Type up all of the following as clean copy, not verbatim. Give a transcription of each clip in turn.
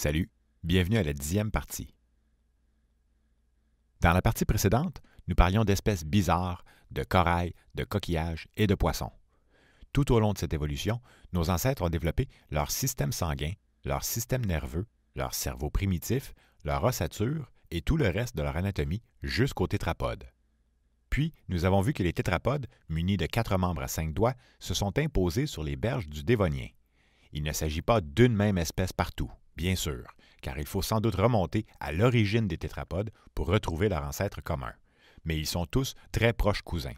Salut, bienvenue à la 10e partie. Dans la partie précédente, nous parlions d'espèces bizarres, de corail, de coquillages et de poissons. Tout au long de cette évolution, nos ancêtres ont développé leur système sanguin, leur système nerveux, leur cerveau primitif, leur ossature et tout le reste de leur anatomie jusqu'aux tétrapodes. Puis, nous avons vu que les tétrapodes, munis de 4 membres à 5 doigts, se sont imposés sur les berges du Dévonien. Il ne s'agit pas d'une même espèce partout, bien sûr, car il faut sans doute remonter à l'origine des tétrapodes pour retrouver leur ancêtre commun. Mais ils sont tous très proches cousins.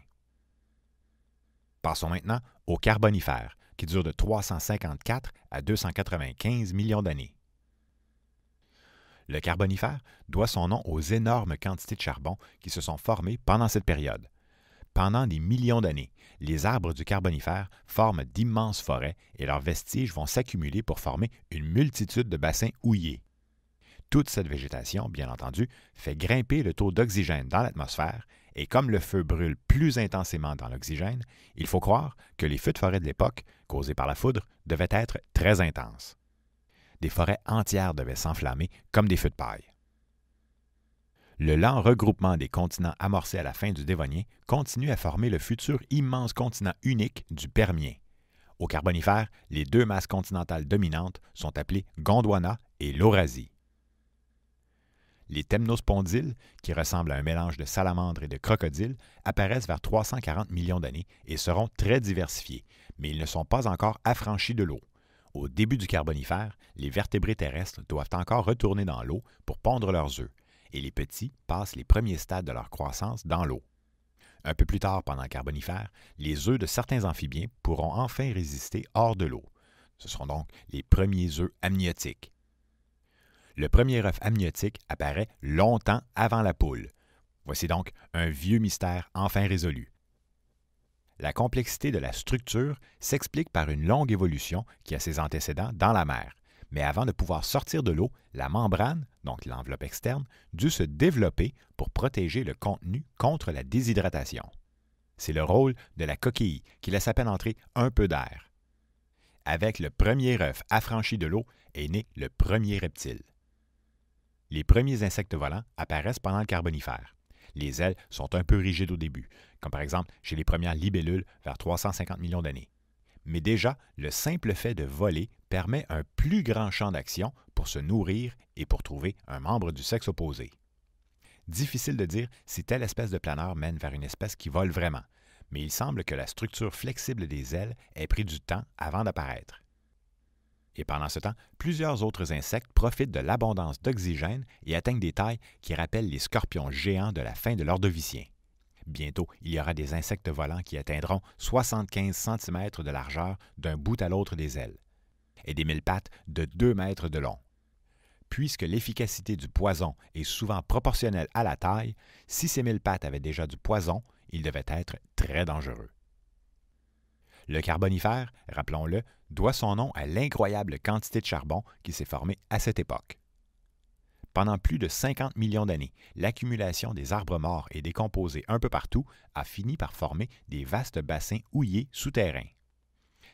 Passons maintenant au Carbonifère, qui dure de 354 à 295 millions d'années. Le Carbonifère doit son nom aux énormes quantités de charbon qui se sont formées pendant cette période. Pendant des millions d'années, les arbres du Carbonifère forment d'immenses forêts et leurs vestiges vont s'accumuler pour former une multitude de bassins houillés. Toute cette végétation, bien entendu, fait grimper le taux d'oxygène dans l'atmosphère et comme le feu brûle plus intensément dans l'oxygène, il faut croire que les feux de forêt de l'époque, causés par la foudre, devaient être très intenses. Des forêts entières devaient s'enflammer comme des feux de paille. Le lent regroupement des continents amorcé à la fin du Dévonien continue à former le futur immense continent unique du Permien. Au Carbonifère, les deux masses continentales dominantes sont appelées Gondwana et Laurasie. Les temnospondyles, qui ressemblent à un mélange de salamandre et de crocodile, apparaissent vers 340 millions d'années et seront très diversifiés, mais ils ne sont pas encore affranchis de l'eau. Au début du Carbonifère, les vertébrés terrestres doivent encore retourner dans l'eau pour pondre leurs œufs, et les petits passent les premiers stades de leur croissance dans l'eau. Un peu plus tard, pendant le Carbonifère, les œufs de certains amphibiens pourront enfin résister hors de l'eau. Ce seront donc les premiers œufs amniotiques. Le premier œuf amniotique apparaît longtemps avant la poule. Voici donc un vieux mystère enfin résolu. La complexité de la structure s'explique par une longue évolution qui a ses antécédents dans la mer. Mais avant de pouvoir sortir de l'eau, la membrane, donc l'enveloppe externe, dut se développer pour protéger le contenu contre la déshydratation. C'est le rôle de la coquille qui laisse à peine entrer un peu d'air. Avec le premier œuf affranchi de l'eau est né le premier reptile. Les premiers insectes volants apparaissent pendant le Carbonifère. Les ailes sont un peu rigides au début, comme par exemple chez les premières libellules vers 350 millions d'années. Mais déjà, le simple fait de voler permet un plus grand champ d'action pour se nourrir et pour trouver un membre du sexe opposé. Difficile de dire si telle espèce de planeur mène vers une espèce qui vole vraiment, mais il semble que la structure flexible des ailes ait pris du temps avant d'apparaître. Et pendant ce temps, plusieurs autres insectes profitent de l'abondance d'oxygène et atteignent des tailles qui rappellent les scorpions géants de la fin de l'Ordovicien. Bientôt, il y aura des insectes volants qui atteindront 75 cm de largeur d'un bout à l'autre des ailes, et des mille-pattes de 2 mètres de long. Puisque l'efficacité du poison est souvent proportionnelle à la taille, si ces mille-pattes avaient déjà du poison, ils devaient être très dangereux. Le Carbonifère, rappelons-le, doit son nom à l'incroyable quantité de charbon qui s'est formée à cette époque. Pendant plus de 50 millions d'années, l'accumulation des arbres morts et décomposés un peu partout a fini par former des vastes bassins houillés souterrains.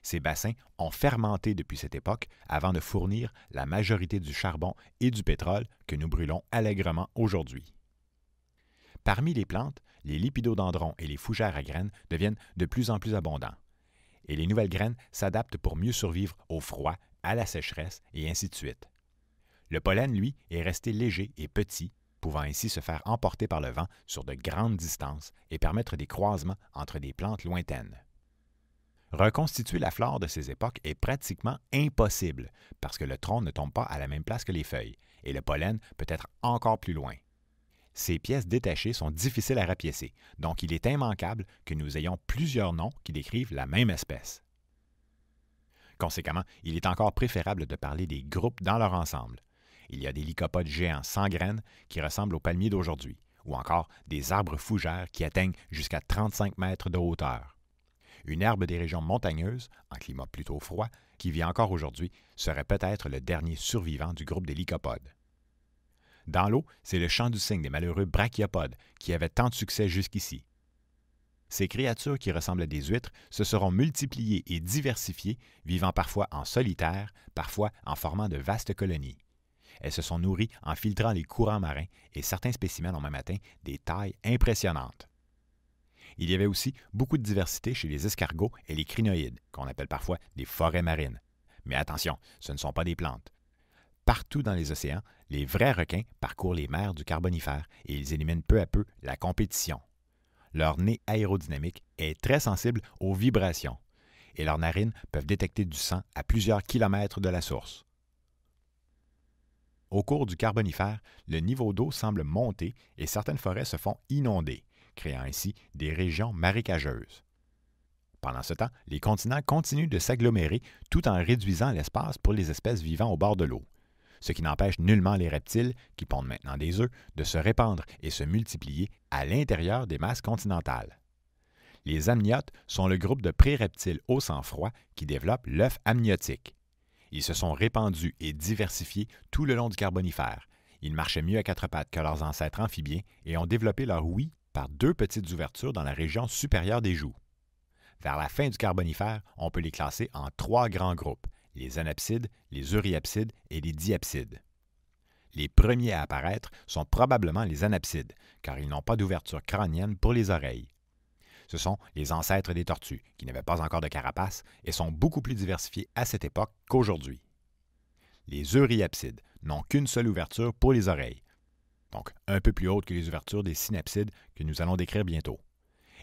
Ces bassins ont fermenté depuis cette époque avant de fournir la majorité du charbon et du pétrole que nous brûlons allègrement aujourd'hui. Parmi les plantes, les lépidodendrons et les fougères à graines deviennent de plus en plus abondants. Et les nouvelles graines s'adaptent pour mieux survivre au froid, à la sécheresse et ainsi de suite. Le pollen, lui, est resté léger et petit, pouvant ainsi se faire emporter par le vent sur de grandes distances et permettre des croisements entre des plantes lointaines. Reconstituer la flore de ces époques est pratiquement impossible parce que le tronc ne tombe pas à la même place que les feuilles et le pollen peut être encore plus loin. Ces pièces détachées sont difficiles à rapiécer, donc il est immanquable que nous ayons plusieurs noms qui décrivent la même espèce. Conséquemment, il est encore préférable de parler des groupes dans leur ensemble. Il y a des lycopodes géants sans graines qui ressemblent aux palmiers d'aujourd'hui, ou encore des arbres fougères qui atteignent jusqu'à 35 mètres de hauteur. Une herbe des régions montagneuses, en climat plutôt froid, qui vit encore aujourd'hui, serait peut-être le dernier survivant du groupe des lycopodes. Dans l'eau, c'est le chant du cygne des malheureux brachiopodes qui avait tant de succès jusqu'ici. Ces créatures qui ressemblent à des huîtres se seront multipliées et diversifiées, vivant parfois en solitaire, parfois en formant de vastes colonies. Elles se sont nourries en filtrant les courants marins et certains spécimens ont même atteint des tailles impressionnantes. Il y avait aussi beaucoup de diversité chez les escargots et les crinoïdes, qu'on appelle parfois des forêts marines. Mais attention, ce ne sont pas des plantes. Partout dans les océans, les vrais requins parcourent les mers du Carbonifère et ils éliminent peu à peu la compétition. Leur nez aérodynamique est très sensible aux vibrations et leurs narines peuvent détecter du sang à plusieurs kilomètres de la source. Au cours du Carbonifère, le niveau d'eau semble monter et certaines forêts se font inonder, créant ainsi des régions marécageuses. Pendant ce temps, les continents continuent de s'agglomérer tout en réduisant l'espace pour les espèces vivant au bord de l'eau, ce qui n'empêche nullement les reptiles, qui pondent maintenant des œufs, de se répandre et se multiplier à l'intérieur des masses continentales. Les amniotes sont le groupe de pré-reptiles au sang froid qui développent l'œuf amniotique. Ils se sont répandus et diversifiés tout le long du Carbonifère. Ils marchaient mieux à quatre pattes que leurs ancêtres amphibiens et ont développé leur ouïe par deux petites ouvertures dans la région supérieure des joues. Vers la fin du Carbonifère, on peut les classer en trois grands groupes, les anapsides, les euryapsides et les diapsides. Les premiers à apparaître sont probablement les anapsides, car ils n'ont pas d'ouverture crânienne pour les oreilles. Ce sont les ancêtres des tortues, qui n'avaient pas encore de carapace et sont beaucoup plus diversifiés à cette époque qu'aujourd'hui. Les euryapsides n'ont qu'une seule ouverture pour les oreilles, donc un peu plus haute que les ouvertures des synapsides que nous allons décrire bientôt.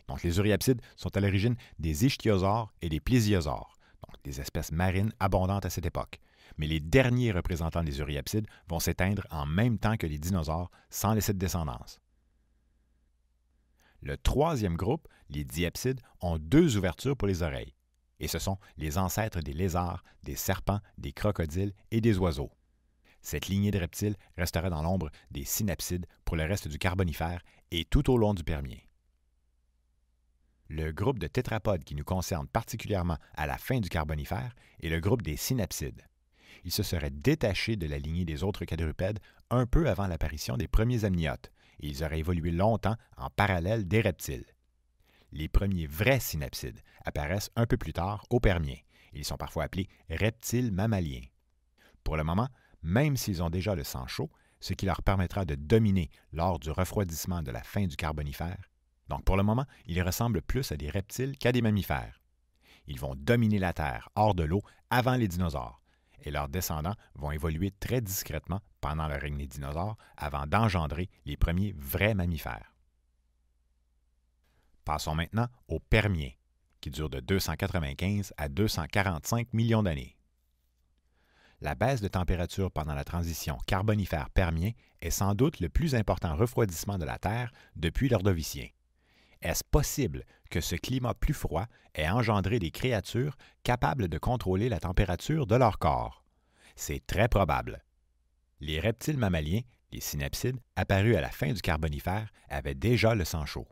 Donc les euryapsides sont à l'origine des ichthyosaures et des plésiosaures, donc des espèces marines abondantes à cette époque. Mais les derniers représentants des euryapsides vont s'éteindre en même temps que les dinosaures sans laisser de descendance. Le troisième groupe, les diapsides, ont deux ouvertures pour les oreilles, et ce sont les ancêtres des lézards, des serpents, des crocodiles et des oiseaux. Cette lignée de reptiles restera dans l'ombre des synapsides pour le reste du Carbonifère et tout au long du Permien. Le groupe de tétrapodes qui nous concerne particulièrement à la fin du Carbonifère est le groupe des synapsides. Ils se seraient détachés de la lignée des autres quadrupèdes un peu avant l'apparition des premiers amniotes, et ils auraient évolué longtemps en parallèle des reptiles. Les premiers vrais synapsides apparaissent un peu plus tard au Permien. Ils sont parfois appelés reptiles mammaliens. Pour le moment, même s'ils ont déjà le sang chaud, ce qui leur permettra de dominer lors du refroidissement de la fin du Carbonifère. Donc pour le moment, ils ressemblent plus à des reptiles qu'à des mammifères. Ils vont dominer la Terre hors de l'eau avant les dinosaures, et leurs descendants vont évoluer très discrètement pendant le règne des dinosaures avant d'engendrer les premiers vrais mammifères. Passons maintenant au Permien, qui dure de 295 à 245 millions d'années. La baisse de température pendant la transition Carbonifère-Permien est sans doute le plus important refroidissement de la Terre depuis l'Ordovicien. Est-ce possible que ce climat plus froid ait engendré des créatures capables de contrôler la température de leur corps? C'est très probable. Les reptiles mammaliens, les synapsides, apparus à la fin du Carbonifère, avaient déjà le sang chaud,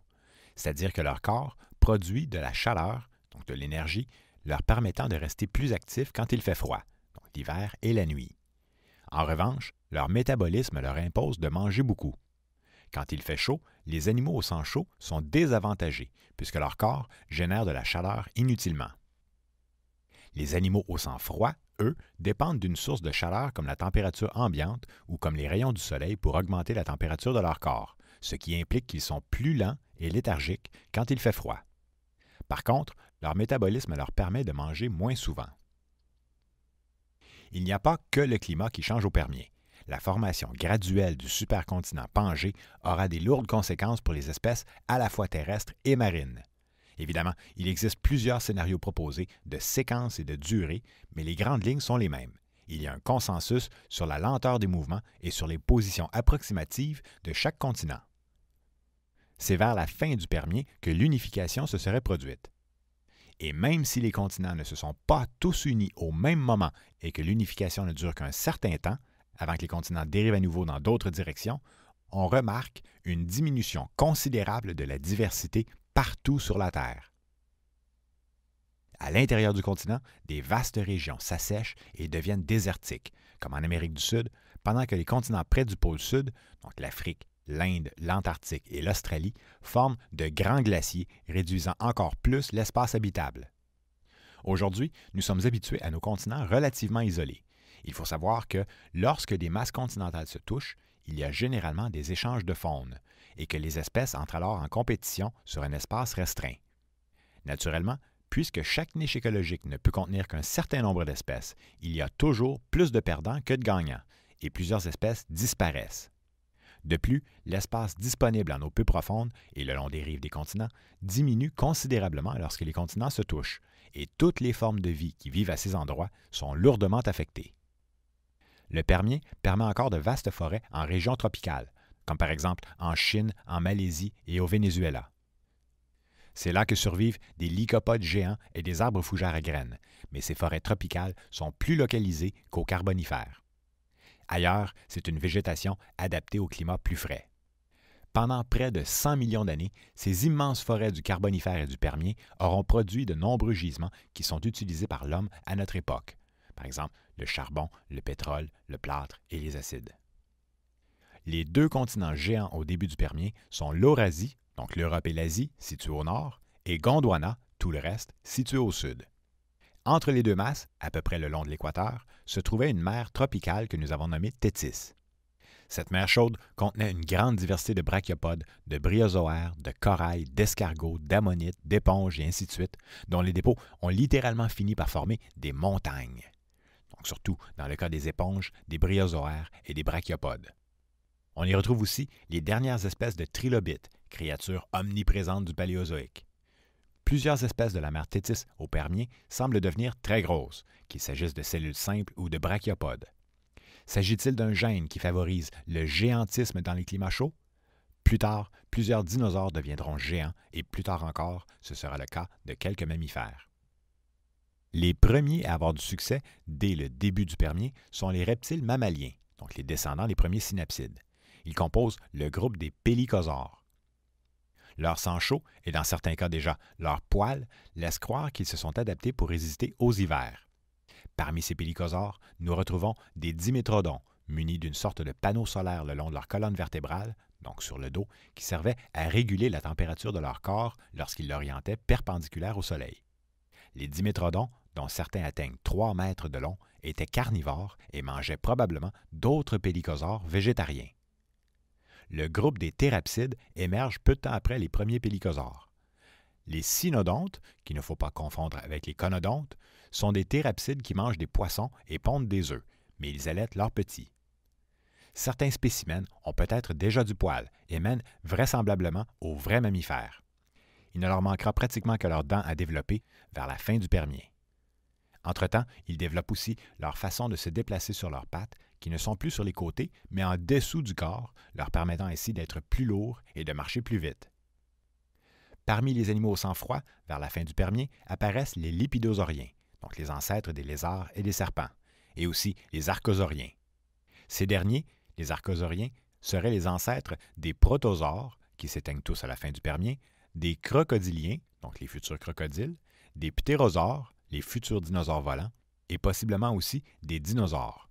c'est-à-dire que leur corps produit de la chaleur, donc de l'énergie, leur permettant de rester plus actifs quand il fait froid, donc l'hiver et la nuit. En revanche, leur métabolisme leur impose de manger beaucoup. Quand il fait chaud, les animaux au sang chaud sont désavantagés puisque leur corps génère de la chaleur inutilement. Les animaux au sang froid, eux, dépendent d'une source de chaleur comme la température ambiante ou comme les rayons du soleil pour augmenter la température de leur corps, ce qui implique qu'ils sont plus lents et léthargiques quand il fait froid. Par contre, leur métabolisme leur permet de manger moins souvent. Il n'y a pas que le climat qui change au Permien. La formation graduelle du supercontinent Pangée aura des lourdes conséquences pour les espèces à la fois terrestres et marines. Évidemment, il existe plusieurs scénarios proposés de séquence et de durée, mais les grandes lignes sont les mêmes. Il y a un consensus sur la lenteur des mouvements et sur les positions approximatives de chaque continent. C'est vers la fin du Permien que l'unification se serait produite. Et même si les continents ne se sont pas tous unis au même moment et que l'unification ne dure qu'un certain temps, avant que les continents dérivent à nouveau dans d'autres directions, on remarque une diminution considérable de la diversité partout sur la Terre. À l'intérieur du continent, des vastes régions s'assèchent et deviennent désertiques, comme en Amérique du Sud, pendant que les continents près du pôle Sud, donc l'Afrique, l'Inde, l'Antarctique et l'Australie, forment de grands glaciers, réduisant encore plus l'espace habitable. Aujourd'hui, nous sommes habitués à nos continents relativement isolés. Il faut savoir que lorsque des masses continentales se touchent, il y a généralement des échanges de faune et que les espèces entrent alors en compétition sur un espace restreint. Naturellement, puisque chaque niche écologique ne peut contenir qu'un certain nombre d'espèces, il y a toujours plus de perdants que de gagnants, et plusieurs espèces disparaissent. De plus, l'espace disponible en eau peu profonde et le long des rives des continents diminue considérablement lorsque les continents se touchent, et toutes les formes de vie qui vivent à ces endroits sont lourdement affectées. Le Permien permet encore de vastes forêts en régions tropicales, comme par exemple en Chine, en Malaisie et au Venezuela. C'est là que survivent des lycopodes géants et des arbres fougères à graines, mais ces forêts tropicales sont plus localisées qu'au Carbonifère. Ailleurs, c'est une végétation adaptée au climat plus frais. Pendant près de 100 millions d'années, ces immenses forêts du Carbonifère et du Permien auront produit de nombreux gisements qui sont utilisés par l'homme à notre époque. Par exemple, le charbon, le pétrole, le plâtre et les acides. Les deux continents géants au début du Permien sont l'Eurasie, donc l'Europe et l'Asie, situés au nord, et Gondwana, tout le reste, situé au sud. Entre les deux masses, à peu près le long de l'équateur, se trouvait une mer tropicale que nous avons nommée Thétis. Cette mer chaude contenait une grande diversité de brachiopodes, de bryozoaires, de corail, d'escargots, d'ammonites, d'éponges et ainsi de suite, dont les dépôts ont littéralement fini par former des montagnes. Donc surtout dans le cas des éponges, des bryozoaires et des brachiopodes. On y retrouve aussi les dernières espèces de trilobites, créatures omniprésentes du Paléozoïque. Plusieurs espèces de la mer Thétis au Permien semblent devenir très grosses, qu'il s'agisse de cellules simples ou de brachiopodes. S'agit-il d'un gène qui favorise le géantisme dans les climats chauds? Plus tard, plusieurs dinosaures deviendront géants et plus tard encore, ce sera le cas de quelques mammifères. Les premiers à avoir du succès dès le début du Permien sont les reptiles mammaliens, donc les descendants des premiers synapsides. Ils composent le groupe des pélycosaures. Leur sang chaud, et dans certains cas déjà leurs poils, laissent croire qu'ils se sont adaptés pour résister aux hivers. Parmi ces pélycosaures, nous retrouvons des dimétrodons, munis d'une sorte de panneau solaire le long de leur colonne vertébrale, donc sur le dos, qui servait à réguler la température de leur corps lorsqu'ils l'orientaient perpendiculaire au soleil. Les dimétrodons, dont certains atteignent 3 mètres de long, étaient carnivores et mangeaient probablement d'autres pélycosaures végétariens. Le groupe des thérapsides émerge peu de temps après les premiers pélycosaures. Les cynodontes, qu'il ne faut pas confondre avec les conodontes, sont des thérapsides qui mangent des poissons et pondent des œufs, mais ils allaitent leurs petits. Certains spécimens ont peut-être déjà du poil et mènent vraisemblablement aux vrais mammifères. Il ne leur manquera pratiquement que leurs dents à développer vers la fin du Permien. Entre-temps, ils développent aussi leur façon de se déplacer sur leurs pattes, qui ne sont plus sur les côtés, mais en dessous du corps, leur permettant ainsi d'être plus lourds et de marcher plus vite. Parmi les animaux au sang froid, vers la fin du Permien, apparaissent les lépidosauriens, donc les ancêtres des lézards et des serpents, et aussi les archosauriens. Ces derniers, les archosauriens, seraient les ancêtres des protosaures, qui s'éteignent tous à la fin du Permien, des crocodiliens, donc les futurs crocodiles, des ptérosaures, les futurs dinosaures volants, et possiblement aussi des dinosaures.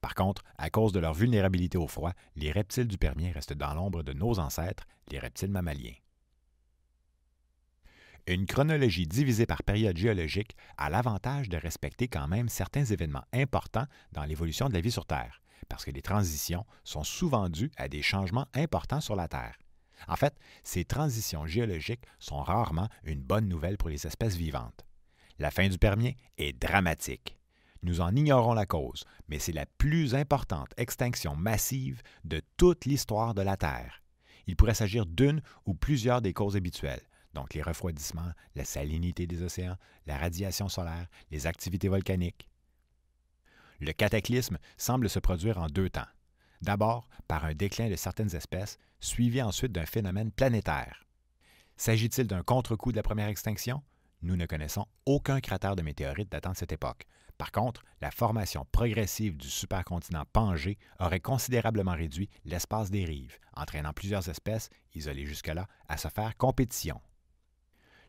Par contre, à cause de leur vulnérabilité au froid, les reptiles du Permien restent dans l'ombre de nos ancêtres, les reptiles mammaliens. Une chronologie divisée par période géologique a l'avantage de respecter quand même certains événements importants dans l'évolution de la vie sur Terre, parce que les transitions sont souvent dues à des changements importants sur la Terre. En fait, ces transitions géologiques sont rarement une bonne nouvelle pour les espèces vivantes. La fin du Permien est dramatique. Nous en ignorons la cause, mais c'est la plus importante extinction massive de toute l'histoire de la Terre. Il pourrait s'agir d'une ou plusieurs des causes habituelles, donc les refroidissements, la salinité des océans, la radiation solaire, les activités volcaniques. Le cataclysme semble se produire en 2 temps. D'abord, par un déclin de certaines espèces, suivi ensuite d'un phénomène planétaire. S'agit-il d'un contre-coup de la première extinction? Nous ne connaissons aucun cratère de météorites datant de cette époque. Par contre, la formation progressive du supercontinent Pangée aurait considérablement réduit l'espace des rives, entraînant plusieurs espèces, isolées jusque-là, à se faire compétition.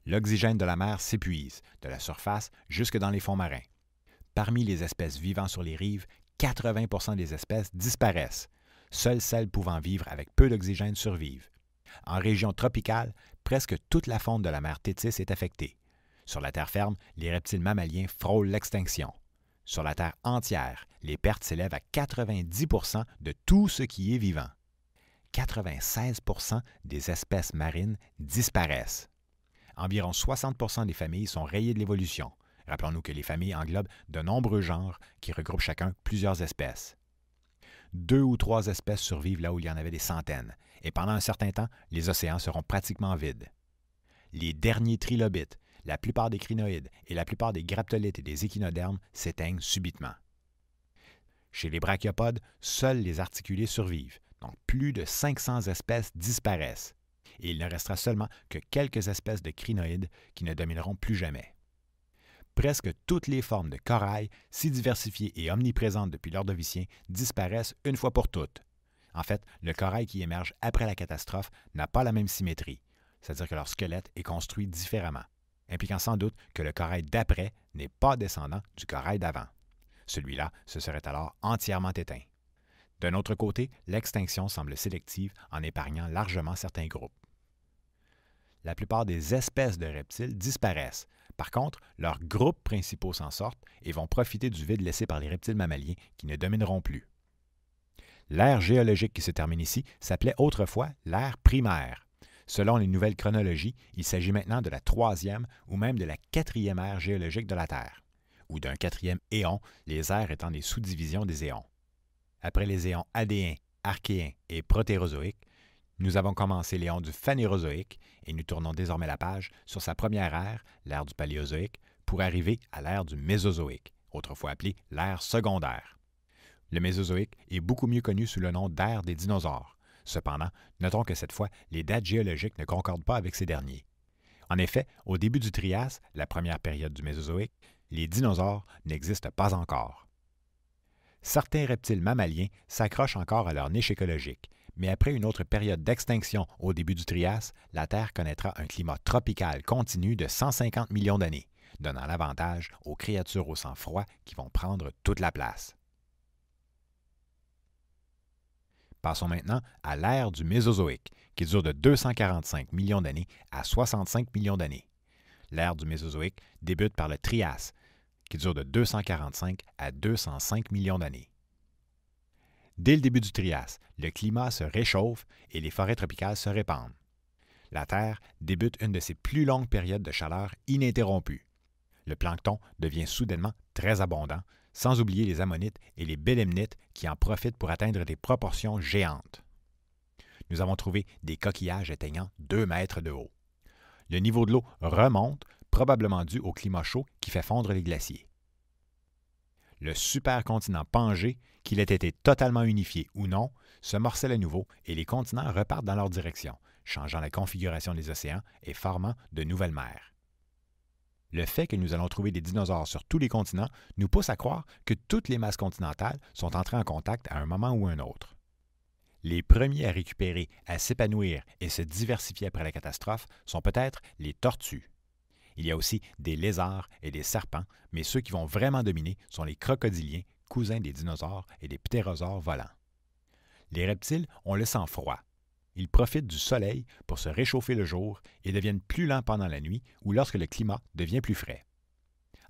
L'oxygène de la mer s'épuise, de la surface jusque dans les fonds marins. Parmi les espèces vivant sur les rives, 80% des espèces disparaissent. Seules celles pouvant vivre avec peu d'oxygène survivent. En région tropicale, presque toute la faune de la mer Thétis est affectée. Sur la terre ferme, les reptiles mammaliens frôlent l'extinction. Sur la Terre entière, les pertes s'élèvent à 90% de tout ce qui est vivant. 96% des espèces marines disparaissent. Environ 60% des familles sont rayées de l'évolution. Rappelons-nous que les familles englobent de nombreux genres qui regroupent chacun plusieurs espèces. 2 ou 3 espèces survivent là où il y en avait des centaines, et pendant un certain temps, les océans seront pratiquement vides. Les derniers trilobites, la plupart des crinoïdes et la plupart des graptolites et des échinodermes s'éteignent subitement. Chez les brachiopodes, seuls les articulés survivent, donc plus de 500 espèces disparaissent, et il ne restera seulement que quelques espèces de crinoïdes qui ne domineront plus jamais. Presque toutes les formes de corail, si diversifiées et omniprésentes depuis l'Ordovicien, disparaissent une fois pour toutes. En fait, le corail qui émerge après la catastrophe n'a pas la même symétrie, c'est-à-dire que leur squelette est construit différemment, impliquant sans doute que le corail d'après n'est pas descendant du corail d'avant. Celui-là se serait alors entièrement éteint. D'un autre côté, l'extinction semble sélective en épargnant largement certains groupes. La plupart des espèces de reptiles disparaissent. Par contre, leurs groupes principaux s'en sortent et vont profiter du vide laissé par les reptiles mammaliens qui ne domineront plus. L'ère géologique qui se termine ici s'appelait autrefois l'ère primaire. Selon les nouvelles chronologies, il s'agit maintenant de la 3e ou même de la 4e ère géologique de la Terre, ou d'un 4e éon, les ères étant des sous-divisions des éons. Après les éons adéens, archéens et protérozoïques, nous avons commencé l'éon du phanérozoïque et nous tournons désormais la page sur sa première ère, l'ère du paléozoïque, pour arriver à l'ère du mésozoïque, autrefois appelée l'ère secondaire. Le mésozoïque est beaucoup mieux connu sous le nom d'ère des dinosaures. Cependant, notons que cette fois, les dates géologiques ne concordent pas avec ces derniers. En effet, au début du Trias, la première période du Mésozoïque, les dinosaures n'existent pas encore. Certains reptiles mammaliens s'accrochent encore à leur niche écologique, mais après une autre période d'extinction au début du Trias, la Terre connaîtra un climat tropical continu de 150 millions d'années, donnant l'avantage aux créatures au sang froid qui vont prendre toute la place. Passons maintenant à l'ère du Mésozoïque, qui dure de 245 millions d'années à 65 millions d'années. L'ère du Mésozoïque débute par le Trias, qui dure de 245 à 205 millions d'années. Dès le début du Trias, le climat se réchauffe et les forêts tropicales se répandent. La Terre débute une de ses plus longues périodes de chaleur ininterrompue. Le plancton devient soudainement très abondant, sans oublier les ammonites et les bélemnites qui en profitent pour atteindre des proportions géantes. Nous avons trouvé des coquillages atteignant 2 mètres de haut. Le niveau de l'eau remonte, probablement dû au climat chaud qui fait fondre les glaciers. Le supercontinent Pangée, qu'il ait été totalement unifié ou non, se morcelle à nouveau et les continents repartent dans leur direction, changeant la configuration des océans et formant de nouvelles mers. Le fait que nous allons trouver des dinosaures sur tous les continents nous pousse à croire que toutes les masses continentales sont entrées en contact à un moment ou un autre. Les premiers à récupérer, à s'épanouir et se diversifier après la catastrophe sont peut-être les tortues. Il y a aussi des lézards et des serpents, mais ceux qui vont vraiment dominer sont les crocodiliens, cousins des dinosaures et des ptérosaures volants. Les reptiles ont le sang froid. Ils profitent du soleil pour se réchauffer le jour et deviennent plus lents pendant la nuit ou lorsque le climat devient plus frais.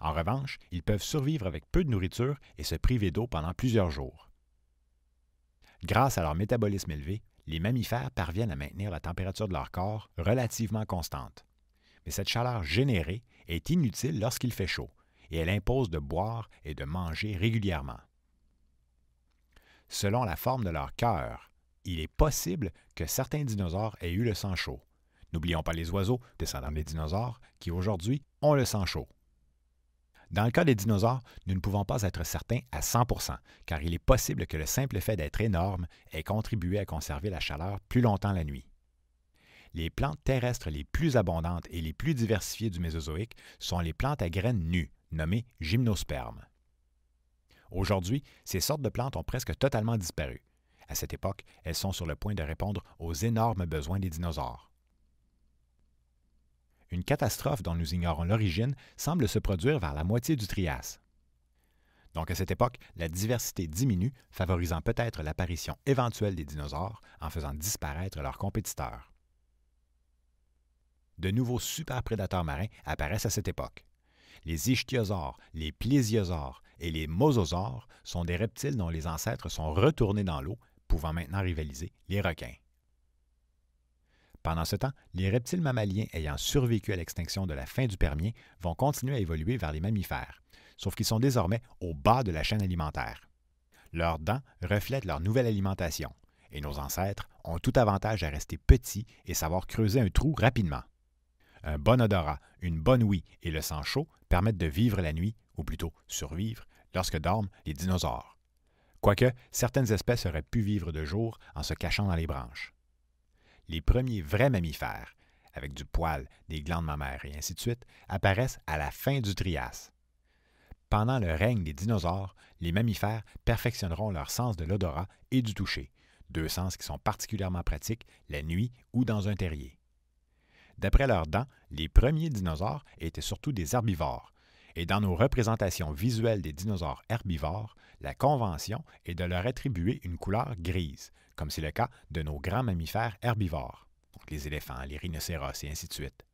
En revanche, ils peuvent survivre avec peu de nourriture et se priver d'eau pendant plusieurs jours. Grâce à leur métabolisme élevé, les mammifères parviennent à maintenir la température de leur corps relativement constante. Mais cette chaleur générée est inutile lorsqu'il fait chaud, et elle impose de boire et de manger régulièrement. Selon la forme de leur cœur, il est possible que certains dinosaures aient eu le sang chaud. N'oublions pas les oiseaux, descendants des dinosaures, qui aujourd'hui ont le sang chaud. Dans le cas des dinosaures, nous ne pouvons pas être certains à 100%, car il est possible que le simple fait d'être énorme ait contribué à conserver la chaleur plus longtemps la nuit. Les plantes terrestres les plus abondantes et les plus diversifiées du Mésozoïque sont les plantes à graines nues, nommées gymnospermes. Aujourd'hui, ces sortes de plantes ont presque totalement disparu. À cette époque, elles sont sur le point de répondre aux énormes besoins des dinosaures. Une catastrophe dont nous ignorons l'origine semble se produire vers la moitié du Trias. Donc à cette époque, la diversité diminue, favorisant peut-être l'apparition éventuelle des dinosaures en faisant disparaître leurs compétiteurs. De nouveaux superprédateurs marins apparaissent à cette époque. Les ichthyosaures, les plésiosaures et les mosasaures sont des reptiles dont les ancêtres sont retournés dans l'eau, pouvant maintenant rivaliser les requins. Pendant ce temps, les reptiles mammaliens ayant survécu à l'extinction de la fin du Permien vont continuer à évoluer vers les mammifères, sauf qu'ils sont désormais au bas de la chaîne alimentaire. Leurs dents reflètent leur nouvelle alimentation, et nos ancêtres ont tout avantage à rester petits et savoir creuser un trou rapidement. Un bon odorat, une bonne ouïe et le sang chaud permettent de vivre la nuit, ou plutôt survivre, lorsque dorment les dinosaures. Quoique, certaines espèces auraient pu vivre de jour en se cachant dans les branches. Les premiers vrais mammifères, avec du poil, des glandes mammaires et ainsi de suite, apparaissent à la fin du Trias. Pendant le règne des dinosaures, les mammifères perfectionneront leur sens de l'odorat et du toucher, deux sens qui sont particulièrement pratiques la nuit ou dans un terrier. D'après leurs dents, les premiers dinosaures étaient surtout des herbivores, et dans nos représentations visuelles des dinosaures herbivores, la convention est de leur attribuer une couleur grise, comme c'est le cas de nos grands mammifères herbivores, donc les éléphants, les rhinocéros et ainsi de suite.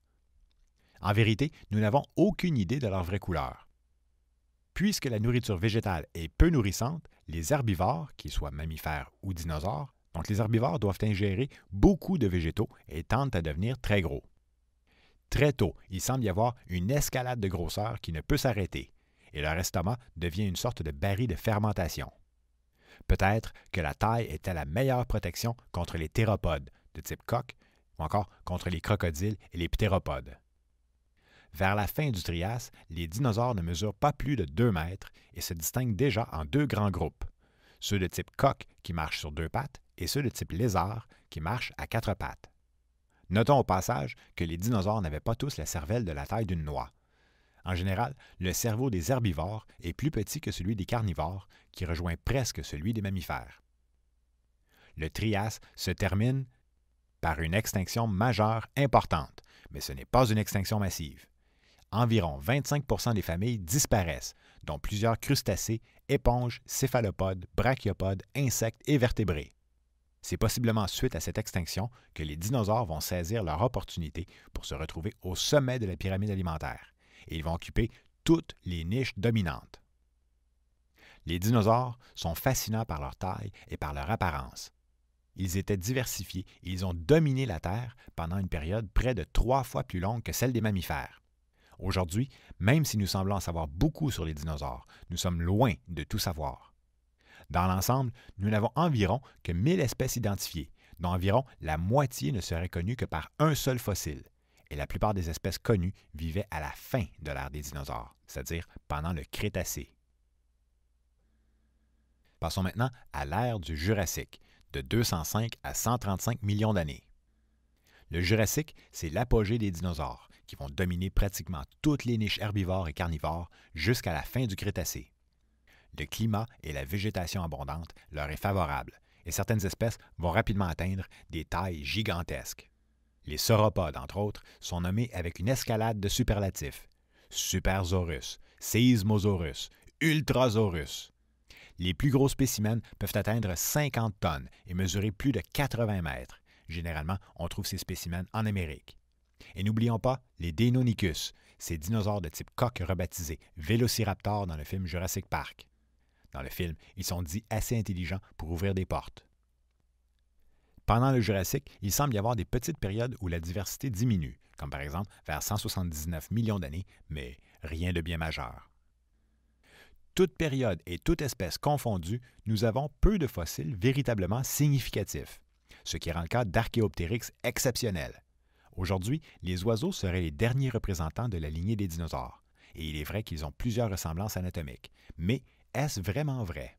En vérité, nous n'avons aucune idée de leur vraie couleur. Puisque la nourriture végétale est peu nourrissante, les herbivores, qu'ils soient mammifères ou dinosaures, donc les herbivores doivent ingérer beaucoup de végétaux et tendent à devenir très gros. Très tôt, il semble y avoir une escalade de grosseur qui ne peut s'arrêter, et leur estomac devient une sorte de baril de fermentation. Peut-être que la taille était la meilleure protection contre les théropodes de type coq ou encore contre les crocodiles et les ptéropodes. Vers la fin du Trias, les dinosaures ne mesurent pas plus de 2 mètres et se distinguent déjà en 2 grands groupes, ceux de type coq qui marchent sur 2 pattes et ceux de type lézard qui marchent à 4 pattes. Notons au passage que les dinosaures n'avaient pas tous la cervelle de la taille d'une noix. En général, le cerveau des herbivores est plus petit que celui des carnivores, qui rejoint presque celui des mammifères. Le Trias se termine par une extinction majeure importante, mais ce n'est pas une extinction massive. Environ 25% des familles disparaissent, dont plusieurs crustacés, éponges, céphalopodes, brachiopodes, insectes et vertébrés. C'est possiblement suite à cette extinction que les dinosaures vont saisir leur opportunité pour se retrouver au sommet de la pyramide alimentaire, et ils vont occuper toutes les niches dominantes. Les dinosaures sont fascinants par leur taille et par leur apparence. Ils étaient diversifiés et ils ont dominé la Terre pendant une période près de 3 fois plus longue que celle des mammifères. Aujourd'hui, même si nous semblons en savoir beaucoup sur les dinosaures, nous sommes loin de tout savoir. Dans l'ensemble, nous n'avons environ que 1000 espèces identifiées, dont environ la moitié ne serait connue que par un seul fossile, et la plupart des espèces connues vivaient à la fin de l'ère des dinosaures, c'est-à-dire pendant le Crétacé. Passons maintenant à l'ère du Jurassique, de 205 à 135 millions d'années. Le Jurassique, c'est l'apogée des dinosaures, qui vont dominer pratiquement toutes les niches herbivores et carnivores jusqu'à la fin du Crétacé. Le climat et la végétation abondante leur est favorable, et certaines espèces vont rapidement atteindre des tailles gigantesques. Les sauropodes, entre autres, sont nommés avec une escalade de superlatifs. Supersaurus, Seismosaurus, Ultrasaurus. Les plus gros spécimens peuvent atteindre 50 tonnes et mesurer plus de 80 mètres. Généralement, on trouve ces spécimens en Amérique. Et n'oublions pas les Deinonychus, ces dinosaures de type coq rebaptisés Vélociraptor dans le film Jurassic Park. Dans le film, ils sont dits assez intelligents pour ouvrir des portes. Pendant le Jurassique, il semble y avoir des petites périodes où la diversité diminue, comme par exemple vers 179 millions d'années, mais rien de bien majeur. Toute période et toute espèce confondue, nous avons peu de fossiles véritablement significatifs, ce qui rend le cas d'Archaeopteryx exceptionnel. Aujourd'hui, les oiseaux seraient les derniers représentants de la lignée des dinosaures, et il est vrai qu'ils ont plusieurs ressemblances anatomiques, mais est-ce vraiment vrai?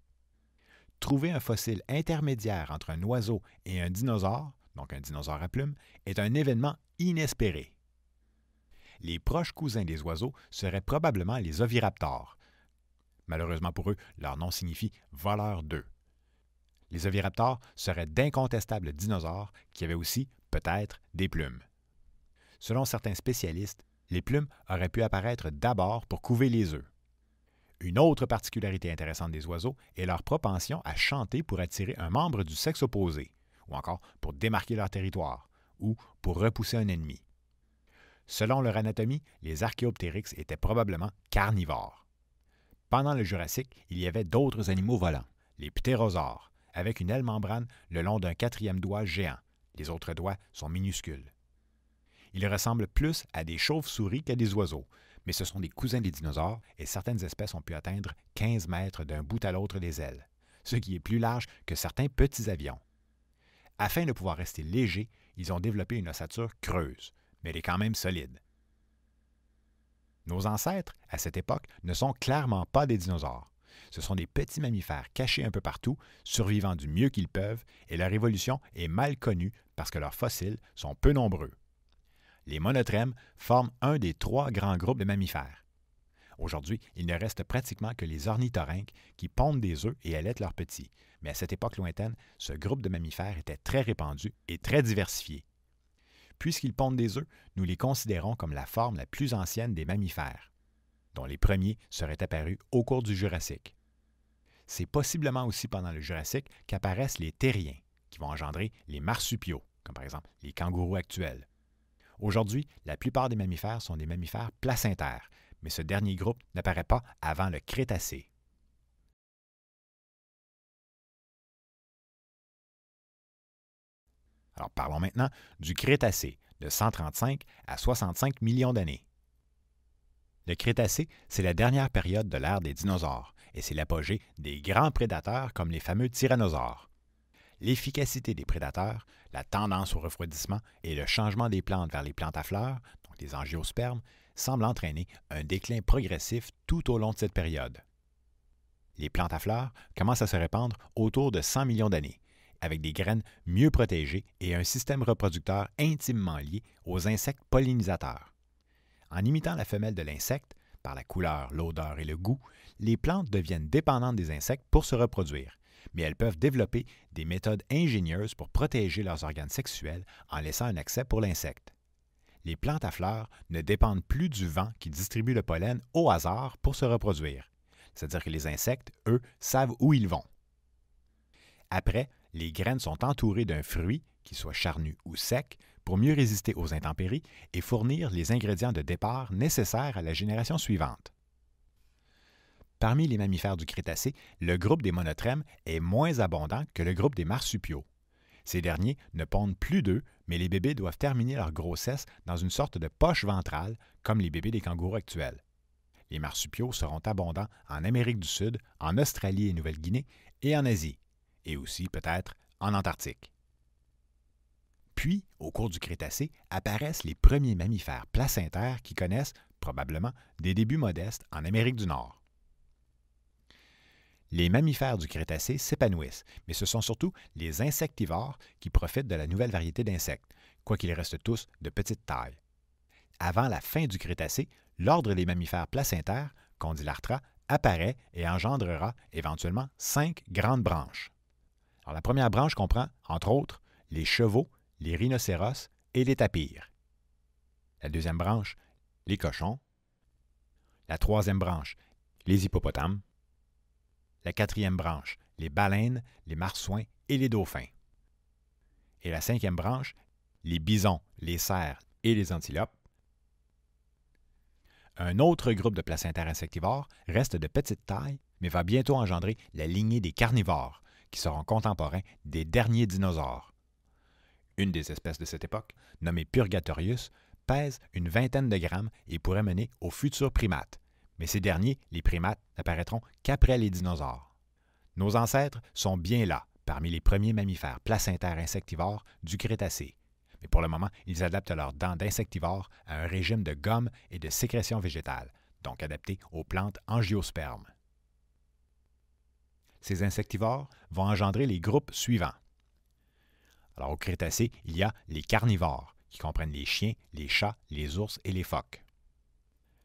Trouver un fossile intermédiaire entre un oiseau et un dinosaure, donc un dinosaure à plumes, est un événement inespéré. Les proches cousins des oiseaux seraient probablement les oviraptors. Malheureusement pour eux, leur nom signifie « voleur d'œufs ». Les oviraptors seraient d'incontestables dinosaures qui avaient aussi, peut-être, des plumes. Selon certains spécialistes, les plumes auraient pu apparaître d'abord pour couver les œufs. Une autre particularité intéressante des oiseaux est leur propension à chanter pour attirer un membre du sexe opposé, ou encore pour démarquer leur territoire, ou pour repousser un ennemi. Selon leur anatomie, les Archaeopteryx étaient probablement carnivores. Pendant le Jurassique, il y avait d'autres animaux volants, les ptérosaures, avec une aile membrane le long d'un quatrième doigt géant. Les autres doigts sont minuscules. Ils ressemblent plus à des chauves-souris qu'à des oiseaux, mais ce sont des cousins des dinosaures et certaines espèces ont pu atteindre 15 mètres d'un bout à l'autre des ailes, ce qui est plus large que certains petits avions. Afin de pouvoir rester légers, ils ont développé une ossature creuse, mais elle est quand même solide. Nos ancêtres, à cette époque, ne sont clairement pas des dinosaures. Ce sont des petits mammifères cachés un peu partout, survivant du mieux qu'ils peuvent, et leur évolution est mal connue parce que leurs fossiles sont peu nombreux. Les monotrèmes forment un des 3 grands groupes de mammifères. Aujourd'hui, il ne reste pratiquement que les ornithorynques qui pondent des œufs et allaitent leurs petits, mais à cette époque lointaine, ce groupe de mammifères était très répandu et très diversifié. Puisqu'ils pondent des œufs, nous les considérons comme la forme la plus ancienne des mammifères, dont les premiers seraient apparus au cours du Jurassique. C'est possiblement aussi pendant le Jurassique qu'apparaissent les terriens, qui vont engendrer les marsupiaux, comme par exemple les kangourous actuels. Aujourd'hui, la plupart des mammifères sont des mammifères placentaires, mais ce dernier groupe n'apparaît pas avant le Crétacé. Alors parlons maintenant du Crétacé, de 135 à 65 millions d'années. Le Crétacé, c'est la dernière période de l'ère des dinosaures, et c'est l'apogée des grands prédateurs comme les fameux tyrannosaures. L'efficacité des prédateurs, la tendance au refroidissement et le changement des plantes vers les plantes à fleurs, donc les angiospermes, semblent entraîner un déclin progressif tout au long de cette période. Les plantes à fleurs commencent à se répandre autour de 100 millions d'années, avec des graines mieux protégées et un système reproducteur intimement lié aux insectes pollinisateurs. En imitant la femelle de l'insecte, par la couleur, l'odeur et le goût, les plantes deviennent dépendantes des insectes pour se reproduire, mais elles peuvent développer des méthodes ingénieuses pour protéger leurs organes sexuels en laissant un accès pour l'insecte. Les plantes à fleurs ne dépendent plus du vent qui distribue le pollen au hasard pour se reproduire, c'est-à-dire que les insectes, eux, savent où ils vont. Après, les graines sont entourées d'un fruit, qu'il soit charnu ou sec, pour mieux résister aux intempéries et fournir les ingrédients de départ nécessaires à la génération suivante. Parmi les mammifères du Crétacé, le groupe des monotrèmes est moins abondant que le groupe des marsupiaux. Ces derniers ne pondent plus d'œufs, mais les bébés doivent terminer leur grossesse dans une sorte de poche ventrale, comme les bébés des kangourous actuels. Les marsupiaux seront abondants en Amérique du Sud, en Australie et Nouvelle-Guinée et en Asie, et aussi peut-être en Antarctique. Puis, au cours du Crétacé, apparaissent les premiers mammifères placentaires qui connaissent, probablement, des débuts modestes en Amérique du Nord. Les mammifères du Crétacé s'épanouissent, mais ce sont surtout les insectivores qui profitent de la nouvelle variété d'insectes, quoiqu'ils restent tous de petite taille. Avant la fin du Crétacé, l'ordre des mammifères placentaires, Condylarthra, apparaît et engendrera éventuellement 5 grandes branches. Alors, la première branche comprend, entre autres, les chevaux, les rhinocéros et les tapirs. La deuxième branche, les cochons. La troisième branche, les hippopotames. La quatrième branche, les baleines, les marsouins et les dauphins. Et la cinquième branche, les bisons, les cerfs et les antilopes. Un autre groupe de placentaires insectivores reste de petite taille, mais va bientôt engendrer la lignée des carnivores, qui seront contemporains des derniers dinosaures. Une des espèces de cette époque, nommée Purgatorius, pèse une vingtaine de grammes et pourrait mener aux futurs primates. Mais ces derniers, les primates, n'apparaîtront qu'après les dinosaures. Nos ancêtres sont bien là, parmi les premiers mammifères placentaires insectivores du Crétacé. Mais pour le moment, ils adaptent leurs dents d'insectivores à un régime de gomme et de sécrétion végétale, donc adapté aux plantes angiospermes. Ces insectivores vont engendrer les groupes suivants. Alors, au Crétacé, il y a les carnivores, qui comprennent les chiens, les chats, les ours et les phoques.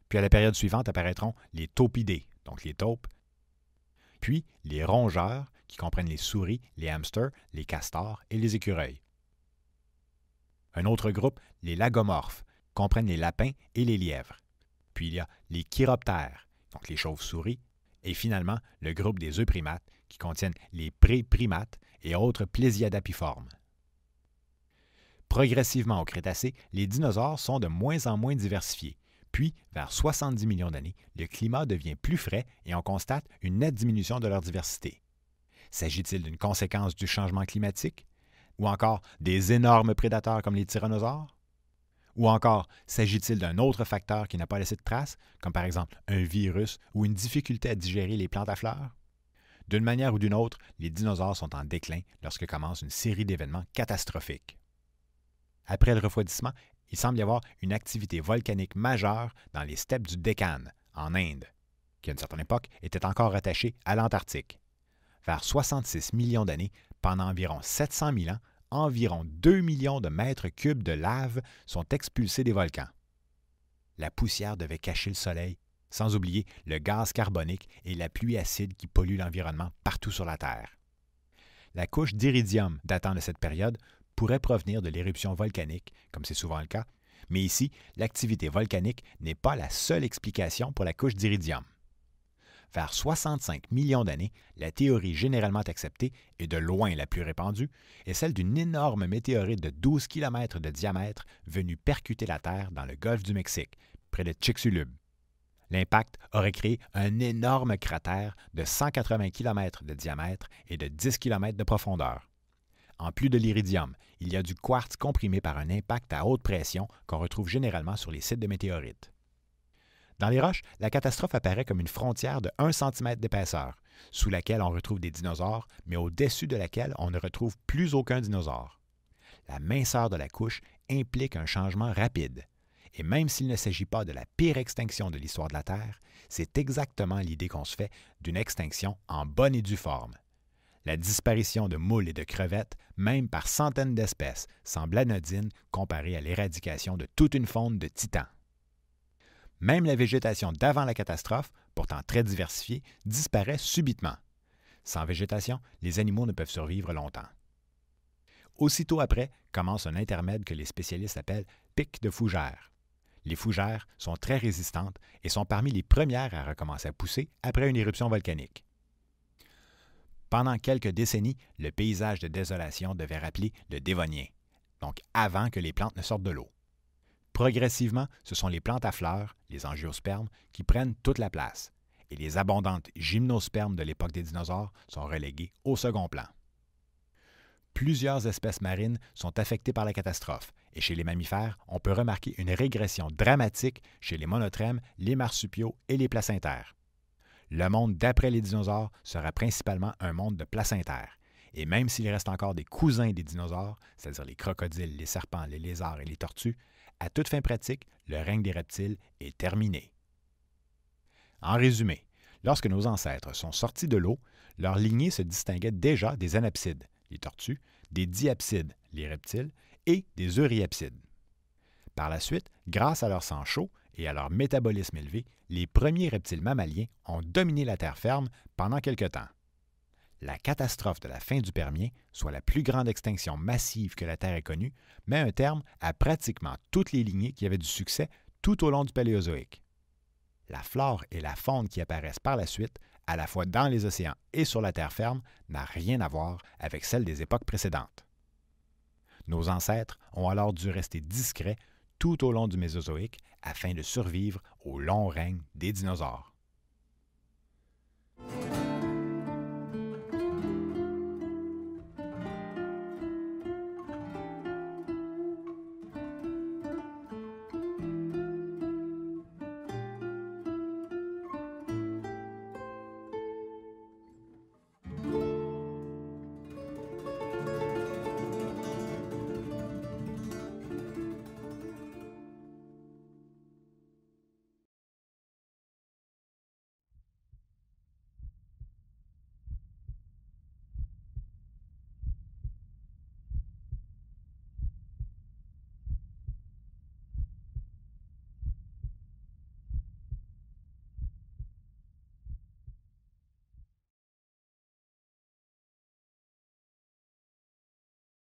Puis à la période suivante apparaîtront les taupidés, donc les taupes. Puis les rongeurs, qui comprennent les souris, les hamsters, les castors et les écureuils. Un autre groupe, les lagomorphes, comprennent les lapins et les lièvres. Puis il y a les chiroptères, donc les chauves-souris. Et finalement, le groupe des euprimates, qui contiennent les préprimates et autres plésiadapiformes. Progressivement au Crétacé, les dinosaures sont de moins en moins diversifiés, Puis, vers 70 millions d'années, le climat devient plus frais et on constate une nette diminution de leur diversité. S'agit-il d'une conséquence du changement climatique? Ou encore des énormes prédateurs comme les tyrannosaures? Ou encore, s'agit-il d'un autre facteur qui n'a pas laissé de traces, comme par exemple un virus ou une difficulté à digérer les plantes à fleurs? D'une manière ou d'une autre, les dinosaures sont en déclin lorsque commence une série d'événements catastrophiques. Après le refroidissement, il semble y avoir une activité volcanique majeure dans les steppes du Deccan, en Inde, qui à une certaine époque était encore rattachée à l'Antarctique. Vers 66 millions d'années, pendant environ 700 000 ans, environ 2 millions de mètres cubes de lave sont expulsés des volcans. La poussière devait cacher le soleil, sans oublier le gaz carbonique et la pluie acide qui polluent l'environnement partout sur la Terre. La couche d'iridium datant de cette période pourrait provenir de l'éruption volcanique, comme c'est souvent le cas, mais ici, l'activité volcanique n'est pas la seule explication pour la couche d'iridium. Vers 65 millions d'années, la théorie généralement acceptée et de loin la plus répandue est celle d'une énorme météorite de 12 km de diamètre venue percuter la Terre dans le golfe du Mexique, près de Chicxulub. L'impact aurait créé un énorme cratère de 180 km de diamètre et de 10 km de profondeur. En plus de l'iridium, il y a du quartz comprimé par un impact à haute pression qu'on retrouve généralement sur les sites de météorites. Dans les roches, la catastrophe apparaît comme une frontière de 1 cm d'épaisseur, sous laquelle on retrouve des dinosaures, mais au-dessus de laquelle on ne retrouve plus aucun dinosaure. La minceur de la couche implique un changement rapide. Et même s'il ne s'agit pas de la pire extinction de l'histoire de la Terre, c'est exactement l'idée qu'on se fait d'une extinction en bonne et due forme. La disparition de moules et de crevettes, même par centaines d'espèces, semble anodine comparée à l'éradication de toute une faune de titans. Même la végétation d'avant la catastrophe, pourtant très diversifiée, disparaît subitement. Sans végétation, les animaux ne peuvent survivre longtemps. Aussitôt après, commence un intermède que les spécialistes appellent pic de fougères. Les fougères sont très résistantes et sont parmi les premières à recommencer à pousser après une éruption volcanique. Pendant quelques décennies, le paysage de désolation devait rappeler le Dévonien, donc avant que les plantes ne sortent de l'eau. Progressivement, ce sont les plantes à fleurs, les angiospermes, qui prennent toute la place, et les abondantes gymnospermes de l'époque des dinosaures sont reléguées au second plan. Plusieurs espèces marines sont affectées par la catastrophe, et chez les mammifères, on peut remarquer une régression dramatique chez les monotrèmes, les marsupiaux et les placentaires. Le monde d'après les dinosaures sera principalement un monde de placentaires, et même s'il reste encore des cousins des dinosaures, c'est-à-dire les crocodiles, les serpents, les lézards et les tortues, à toute fin pratique, le règne des reptiles est terminé. En résumé, lorsque nos ancêtres sont sortis de l'eau, leur lignée se distinguait déjà des anapsides, les tortues, des diapsides, les reptiles, et des euryapsides. Par la suite, grâce à leur sang chaud et à leur métabolisme élevé, les premiers reptiles mammaliens ont dominé la terre ferme pendant quelque temps. La catastrophe de la fin du Permien, soit la plus grande extinction massive que la Terre ait connue, met un terme à pratiquement toutes les lignées qui avaient du succès tout au long du Paléozoïque. La flore et la faune qui apparaissent par la suite, à la fois dans les océans et sur la terre ferme, n'a rien à voir avec celle des époques précédentes. Nos ancêtres ont alors dû rester discrets tout au long du Mésozoïque afin de survivre au long règne des dinosaures.